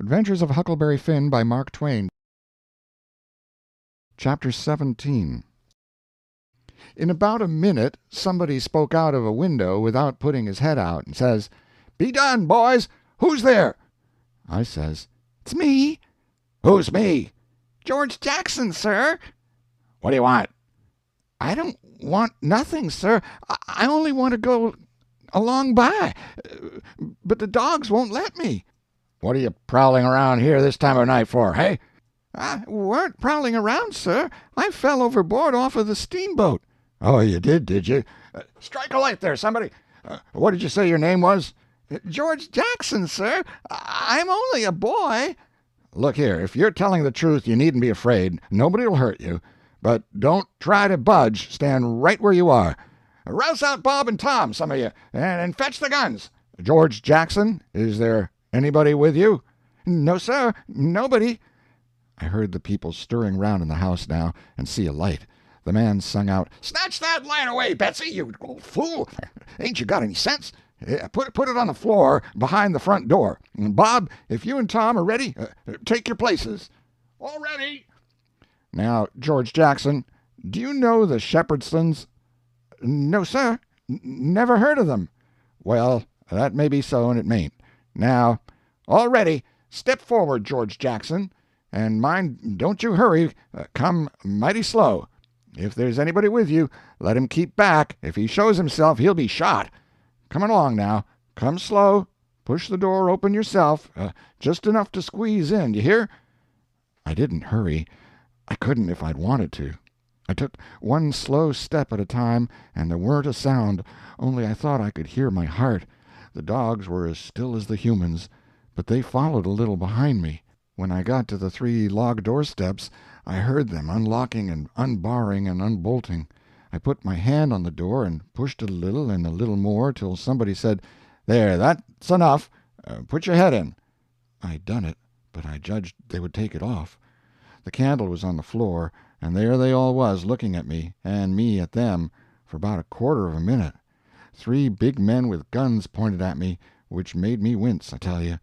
Adventures of Huckleberry Finn by Mark Twain. Chapter 17. In about a minute somebody spoke out of a window without putting his head out, and says, "Be done, boys! Who's there?" I says, "It's me." "Who's me?" "George Jackson, sir." "What do you want?" "I don't want nothing, sir. I only want to go along by, but the dogs won't let me." "What are you prowling around here this time of night for, hey?" "I weren't prowling around, sir. I fell overboard off of the steamboat." "Oh, you did you? Strike a light there, somebody. What did you say your name was?" "George Jackson, sir. I'm only a boy." "Look here, if you're telling the truth, you needn't be afraid. Nobody'll hurt you. But don't try to budge. Stand right where you are. Rouse out Bob and Tom, some of you, and fetch the guns. George Jackson, is there anybody with you?" "No, sir, nobody." I heard the people stirring round in the house now, and see a light. The man sung out, "Snatch that light away, Betsy, you old fool! Ain't you got any sense? Put it on the floor behind the front door. Bob, if you and Tom are ready, take your places." "All ready." "Now, George Jackson, do you know the Shepherdsons?" "No, sir, never heard of them." "Well, that may be so, and it mayn't. Now, all ready. Step forward, George Jackson. And mind, don't you hurry. Come mighty slow. If there's anybody with you, let him keep back. If he shows himself, he'll be shot. Come along now. Come slow. Push the door open yourself, just enough to squeeze in, you hear?" I didn't hurry. I couldn't if I'd wanted to. I took one slow step at a time, and there weren't a sound, only I thought I could hear my heart. The dogs were as still as the humans, but they followed a little behind me. When I got to the 3 log doorsteps, I heard them unlocking and unbarring and unbolting. I put my hand on the door and pushed it a little and a little more till somebody said, "There, that's enough. Put your head in." I done it, but I judged they would take it off. The candle was on the floor, and there they all was looking at me, and me at them, for about a quarter of a minute. 3 big men with guns pointed at me, which made me wince, I tell you.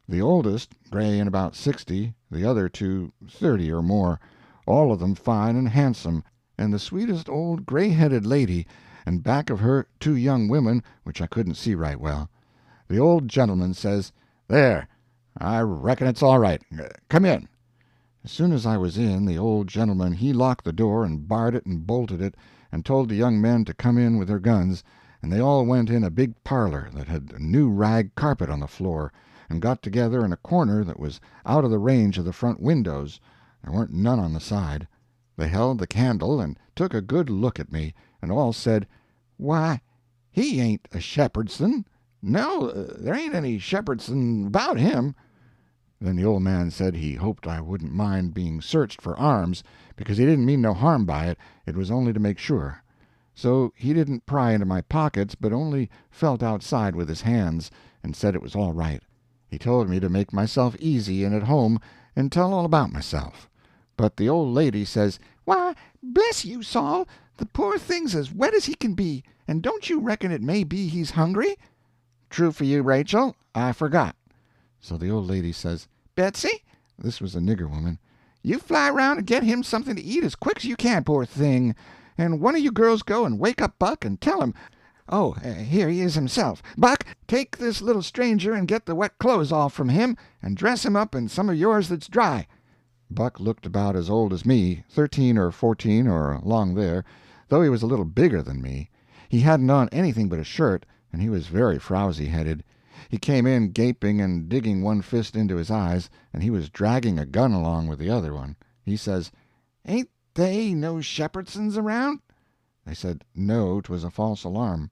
The oldest, gray and about 60, the other 2, 30 or more, all of them fine and handsome, and the sweetest old gray-headed lady, and back of her 2 young women which I couldn't see right well. The old gentleman says, "There, I reckon it's all right. Come in." As soon as I was in, the old gentleman he locked the door and barred it and bolted it, and told the young men to come in with their guns, and they all went in a big parlor that had a new rag carpet on the floor, and got together in a corner that was out of the range of the front windows. There weren't none on the side. They held the candle and took a good look at me, and all said, "Why, he ain't a Shepherdson. No, there ain't any Shepherdson about him." Then the old man said he hoped I wouldn't mind being searched for arms, because he didn't mean no harm by it, it was only to make sure. So he didn't pry into my pockets, but only felt outside with his hands, and said it was all right. He told me to make myself easy and at home, and tell all about myself. But the old lady says, "Why, bless you, Saul, the poor thing's as wet as he can be, and don't you reckon it may be he's hungry?" "True for you, Rachel. I forgot." So the old lady says, "Betsy," this was a nigger woman, "you fly round and get him something to eat as quick as you can, poor thing. And one of you girls go and wake up Buck and tell him. Oh, here he is himself. Buck, take this little stranger and get the wet clothes off from him, and dress him up in some of yours that's dry." Buck looked about as old as me, 13 or 14 or along there, though he was a little bigger than me. He hadn't on anything but a shirt, and he was very frowsy-headed. He came in gaping and digging one fist into his eyes, and he was dragging a gun along with the other one. He says, "Ain't they no Shepherdsons around?" They said no, 'twas a false alarm.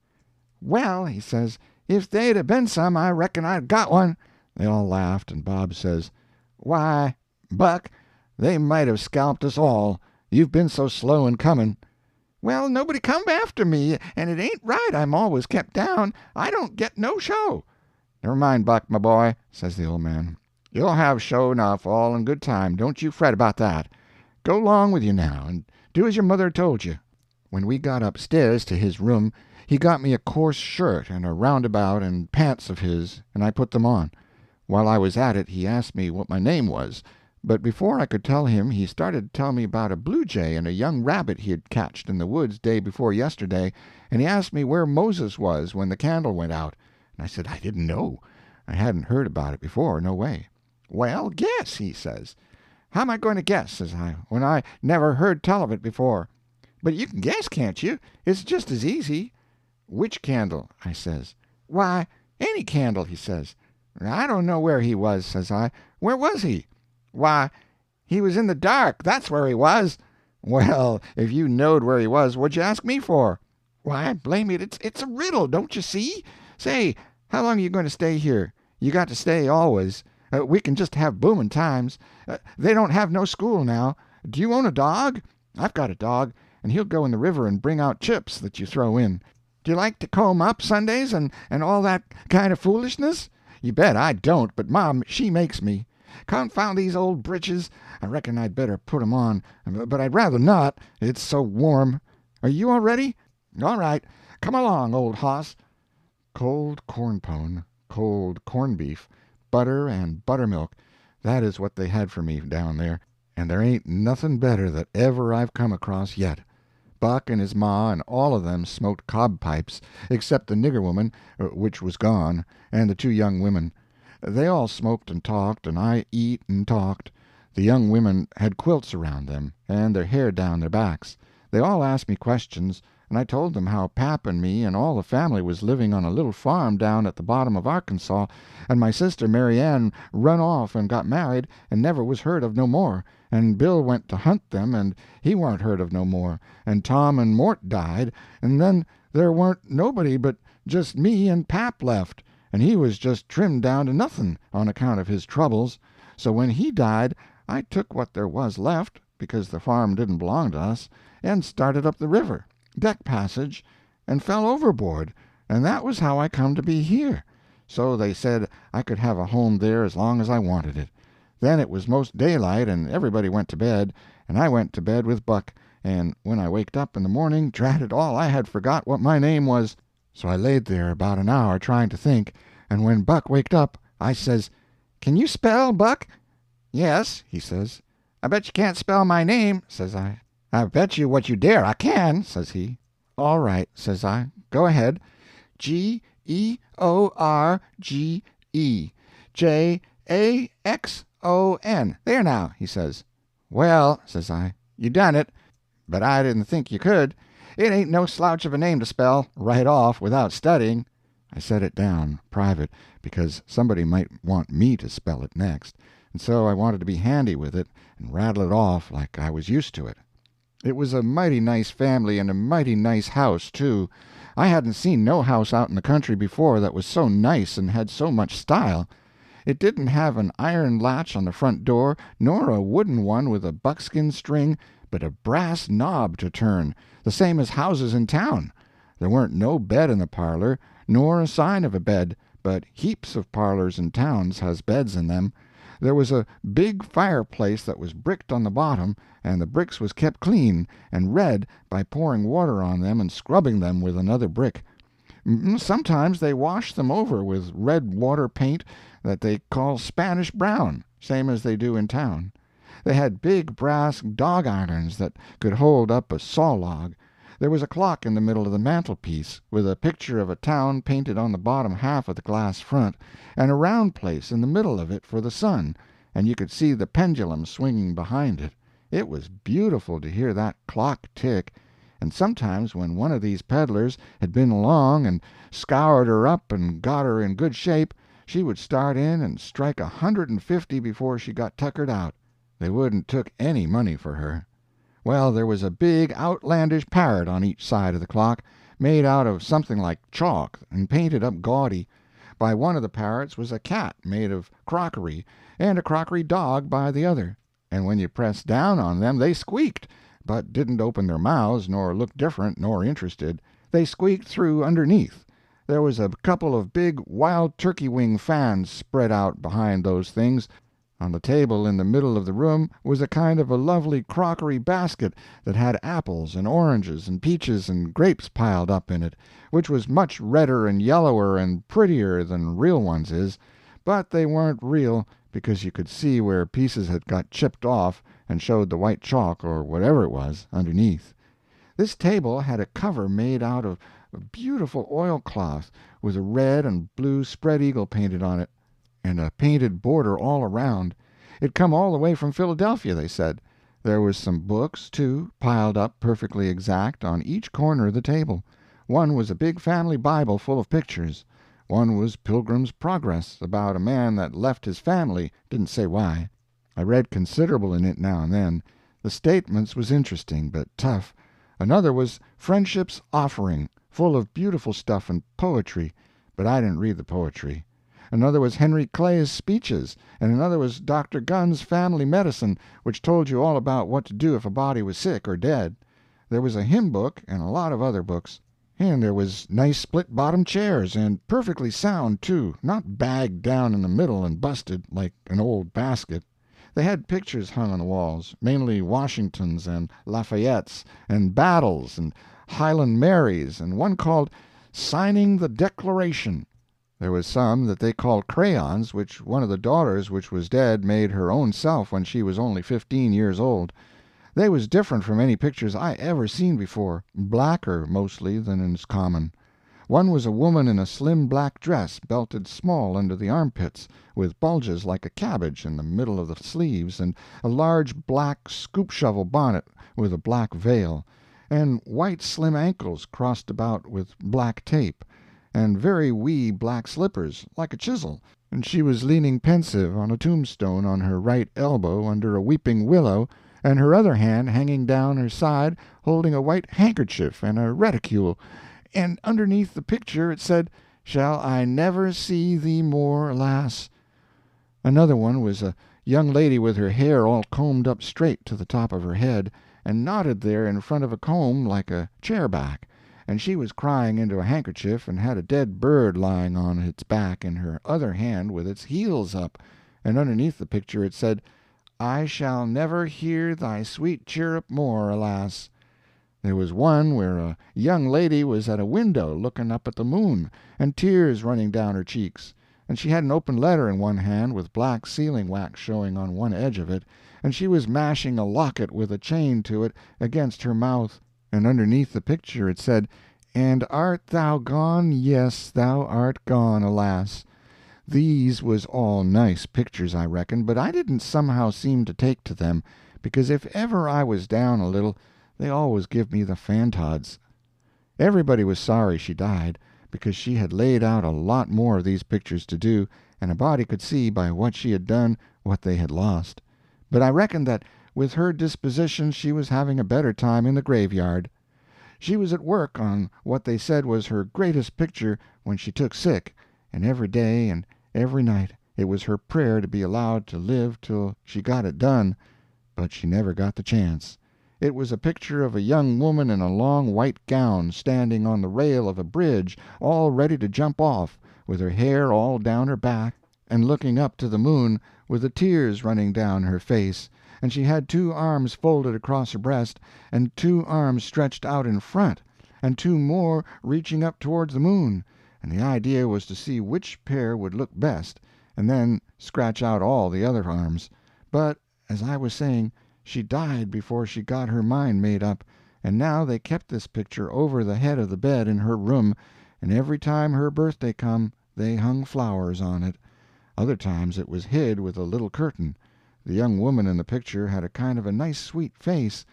"Well," he says, "if they'd 'a' been some, I reckon I'd got one." They all laughed, and Bob says, "Why, Buck, they might have scalped us all. You've been so slow in coming." "Well, nobody come after me, and it ain't right I'm always kept down. I don't get no show." "Never mind, Buck, my boy," says the old man. "You'll have show enough, all in good time. Don't you fret about that. Go 'long with you now, and do as your mother told you." When we got upstairs to his room, he got me a coarse shirt and a roundabout and pants of his, and I put them on. While I was at it he asked me what my name was, but before I could tell him he started to tell me about a blue jay and a young rabbit he had catched in the woods day before yesterday, and he asked me where Moses was when the candle went out, and I said I didn't know. I hadn't heard about it before, no way. "Well, guess," he says. "How am I going to guess," says I, "when I never heard tell of it before?" "But you can guess, can't you? It's just as easy." "Which candle?" I says. "Why, any candle," he says. "I don't know where he was," says I. "Where was he?" "Why, he was in the dark, that's where he was." "Well, if you knowed where he was, what'd you ask me for?" "Why, blame it, it's a riddle, don't you see? Say, how long are you going to stay here? You got to stay always. We can just have booming times. They don't have no school now. Do you own a dog?" "I've got a dog, and he'll go in the river and bring out chips that you throw in." "Do you like to comb up Sundays and all that kind of foolishness?" "You bet I don't, but Mom, she makes me. Confound these old britches. I reckon I'd better put 'em on, but I'd rather not, it's so warm. Are you all ready?" "All right. Come along, old hoss." Cold corn pone, cold corned beef, butter and buttermilk, that is what they had for me down there, and there ain't nothing better that ever I've come across yet. Buck and his ma and all of them smoked cob pipes, except the nigger woman, which was gone, and the two young women. They all smoked and talked, and I eat and talked. The young women had quilts around them, and their hair down their backs. They all asked me questions, and I told them how pap and me and all the family was living on a little farm down at the bottom of Arkansas, and my sister Mary Ann run off and got married and never was heard of no more, and Bill went to hunt them and he warn't heard of no more, and Tom and Mort died, and then there warn't nobody but just me and pap left, and he was just trimmed down to nothing on account of his troubles. So when he died I took what there was left, because the farm didn't belong to us, and started up the river, deck passage, and fell overboard, and that was how I come to be here. So they said I could have a home there as long as I wanted it. Then it was most daylight, and everybody went to bed, and I went to bed with Buck, and when I waked up in the morning, drat it all, I had forgot what my name was. So I laid there about an hour trying to think, and when Buck waked up, I says, "Can you spell, Buck?" "Yes," he says. "I bet you can't spell my name," says I. "I bet you what you dare I can," says he. "All right," says I. "Go ahead. George, Jaxon. There now," he says. "Well," says I, "you done it, but I didn't think you could. It ain't no slouch of a name to spell, right off, without studying." I set it down, private, because somebody might want me to spell it next, and so I wanted to be handy with it and rattle it off like I was used to it. It was a mighty nice family and a mighty nice house, too. I hadn't seen no house out in the country before that was so nice and had so much style. It didn't have an iron latch on the front door, nor a wooden one with a buckskin string, but a brass knob to turn, the same as houses in town. There weren't no bed in the parlor, nor a sign of a bed, but heaps of parlors in towns has beds in them. There was a big fireplace that was bricked on the bottom, and the bricks was kept clean and red by pouring water on them and scrubbing them with another brick. Sometimes they washed them over with red water paint that they call Spanish brown, same as they do in town. They had big brass dog-irons that could hold up a saw log. There was a clock in the middle of the mantelpiece, with a picture of a town painted on the bottom half of the glass front, and a round place in the middle of it for the sun, and you could see the pendulum swinging behind it. It was beautiful to hear that clock tick, and sometimes when one of these peddlers had been along and scoured her up and got her in good shape, she would start in and strike 150 before she got tuckered out. They wouldn't took any money for her. Well, there was a big outlandish parrot on each side of the clock, made out of something like chalk and painted up gaudy. By one of the parrots was a cat made of crockery, and a crockery dog by the other, and when you pressed down on them they squeaked, but didn't open their mouths nor look different nor interested. They squeaked through underneath. There was a couple of big wild turkey wing fans spread out behind those things. On the table in the middle of the room was a kind of a lovely crockery basket that had apples and oranges and peaches and grapes piled up in it, which was much redder and yellower and prettier than real ones is, but they weren't real because you could see where pieces had got chipped off and showed the white chalk, or whatever it was, underneath. This table had a cover made out of a beautiful oilcloth with a red and blue spread-eagle painted on it, and a painted border all around. It come all the way from Philadelphia, they said. There was some books, too, piled up perfectly exact on each corner of the table. One was a big family Bible full of pictures. One was Pilgrim's Progress, about a man that left his family, didn't say why. I read considerable in it now and then. The statements was interesting, but tough. Another was Friendship's Offering, full of beautiful stuff and poetry, but I didn't read the poetry. Another was Henry Clay's speeches, and another was Dr. Gunn's Family Medicine, which told you all about what to do if a body was sick or dead. There was a hymn book and a lot of other books. And there was nice split-bottom chairs, and perfectly sound, too, not bagged down in the middle and busted, like an old basket. They had pictures hung on the walls, mainly Washingtons and Lafayettes and battles and Highland Marys, and one called Signing the Declaration. There was some that they called crayons, which one of the daughters which was dead made her own self when she was only 15 years old. They was different from any pictures I ever seen before, blacker, mostly, than is common. One was a woman in a slim black dress, belted small under the armpits, with bulges like a cabbage in the middle of the sleeves, and a large black scoop-shovel bonnet with a black veil, and white slim ankles crossed about with black tape, and very wee black slippers, like a chisel, and she was leaning pensive on a tombstone on her right elbow under a weeping willow, and her other hand hanging down her side holding a white handkerchief and a reticule, and underneath the picture it said, "Shall I never see thee more, alas?" Another one was a young lady with her hair all combed up straight to the top of her head, and knotted there in front of a comb like a chair-back, and she was crying into a handkerchief and had a dead bird lying on its back in her other hand with its heels up, and underneath the picture it said, "I shall never hear thy sweet chirrup more, alas." There was one where a young lady was at a window looking up at the moon, and tears running down her cheeks, and she had an open letter in one hand with black sealing-wax showing on one edge of it, and she was mashing a locket with a chain to it against her mouth, and underneath the picture it said, "And art thou gone? Yes, thou art gone, alas." These was all nice pictures, I reckon, but I didn't somehow seem to take to them, because if ever I was down a little, they always give me the fantods. Everybody was sorry she died, because she had laid out a lot more of these pictures to do, and a body could see by what she had done what they had lost. But I reckon that with her disposition she was having a better time in the graveyard. She was at work on what they said was her greatest picture when she took sick, and every day and every night it was her prayer to be allowed to live till she got it done, but she never got the chance. It was a picture of a young woman in a long white gown standing on the rail of a bridge, all ready to jump off, with her hair all down her back, and looking up to the moon, with the tears running down her face, and she had 2 arms folded across her breast, and 2 arms stretched out in front, and 2 more reaching up towards the moon, and the idea was to see which pair would look best, and then scratch out all the other arms. But, as I was saying, she died before she got her mind made up, and now they kept this picture over the head of the bed in her room, and every time her birthday come they hung flowers on it. Other times it was hid with a little curtain. The young woman in the picture had a kind of a nice sweet face,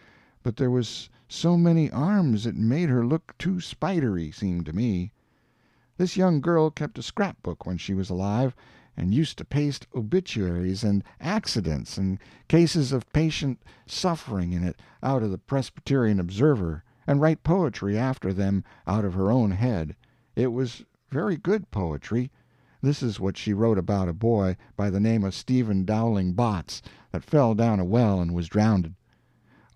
but there was so many arms it made her look too spidery, seemed to me. This young girl kept a scrap-book when she was alive, and used to paste obituaries and accidents and cases of patient suffering in it out of the Presbyterian Observer, and write poetry after them out of her own head. It was very good poetry. This is what she wrote about a boy by the name of Stephen Dowling Botts that fell down a well and was drowned.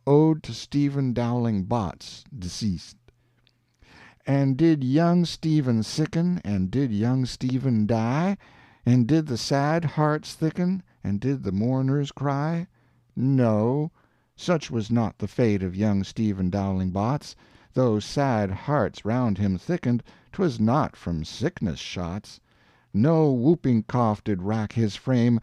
Ode to Stephen Dowling Botts, deceased. And did young Stephen sicken, and did young Stephen die? And did the sad hearts thicken, and did the mourners cry? No, such was not the fate of young Stephen Dowling Botts. Though sad hearts round him thickened, 'twas not from sickness shots. No whooping cough did rack his frame,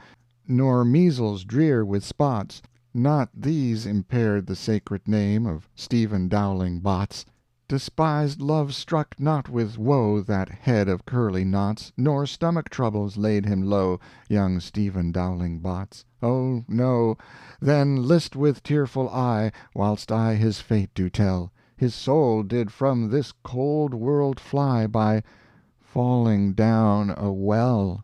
nor measles drear with spots, not these impaired the sacred name of Stephen Dowling Bots. Despised love struck not with woe that head of curly knots, nor stomach troubles laid him low, young Stephen Dowling Bots. Oh, no! Then list with tearful eye, whilst I his fate do tell. His soul did from this cold world fly by falling down a well.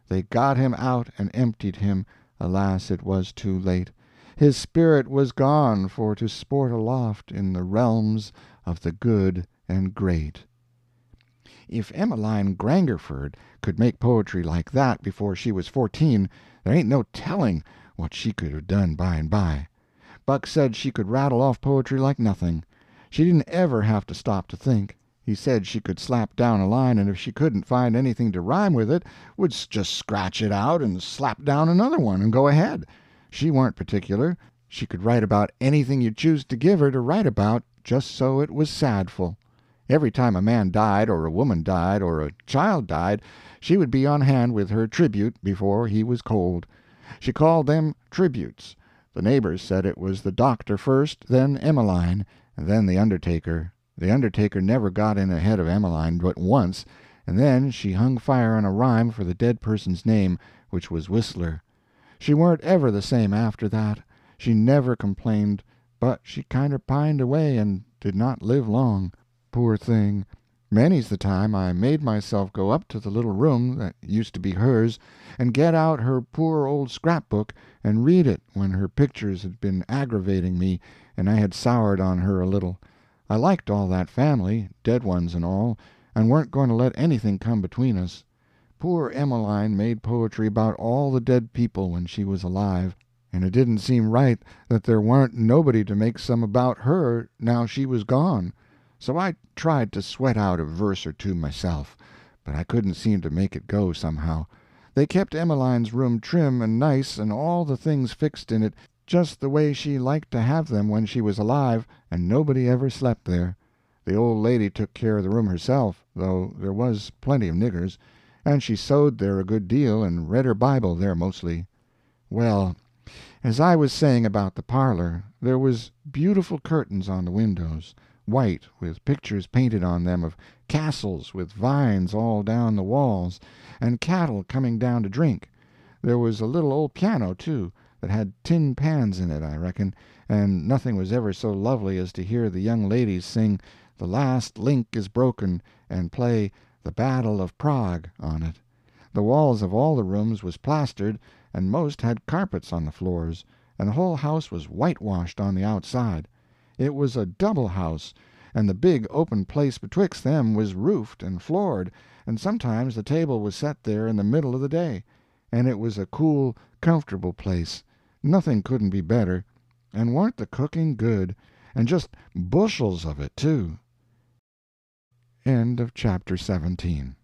They got him out and emptied him, alas, it was too late. His spirit was gone for to sport aloft in the realms of the good and great. If Emmeline Grangerford could make poetry like that before she was 14, there ain't no telling what she could have done by and by. Buck said she could rattle off poetry like nothing. She didn't ever have to stop to think. He said she could slap down a line, and if she couldn't find anything to rhyme with it, would just scratch it out and slap down another one and go ahead. She warn't particular. She could write about anything you choose to give her to write about, just so it was sadful. Every time a man died, or a woman died, or a child died, she would be on hand with her tribute before he was cold. She called them tributes. The neighbors said it was the doctor first, then Emmeline, and then the undertaker. The undertaker never got in ahead of Emmeline but once, and then she hung fire on a rhyme for the dead person's name, which was Whistler. She weren't ever the same after that. She never complained, but she kinder pined away and did not live long. Poor thing! Many's the time I made myself go up to the little room that used to be hers, and get out her poor old scrap-book and read it when her pictures had been aggravating me and I had soured on her a little. I liked all that family, dead ones and all, and weren't going to let anything come between us. Poor Emmeline made poetry about all the dead people when she was alive, and it didn't seem right that there warn't nobody to make some about her now she was gone. So I tried to sweat out a verse or two myself, but I couldn't seem to make it go somehow. They kept Emmeline's room trim and nice and all the things fixed in it just the way she liked to have them when she was alive, and nobody ever slept there. The old lady took care of the room herself, though there was plenty of niggers, and she sewed there a good deal and read her Bible there mostly. Well, as I was saying about the parlor, there was beautiful curtains on the windows, white, with pictures painted on them of castles with vines all down the walls, and cattle coming down to drink. There was a little old piano, too, that had tin pans in it, I reckon, and nothing was ever so lovely as to hear the young ladies sing "The Last Link is Broken" and play "The Battle of Prague" on it. The walls of all the rooms was plastered, and most had carpets on the floors, and the whole house was whitewashed on the outside. It was a double house, and the big open place betwixt them was roofed and floored, and sometimes the table was set there in the middle of the day, and it was a cool, comfortable place. Nothing couldn't be better, and warn't the cooking good, and just bushels of it, too. End of chapter 17.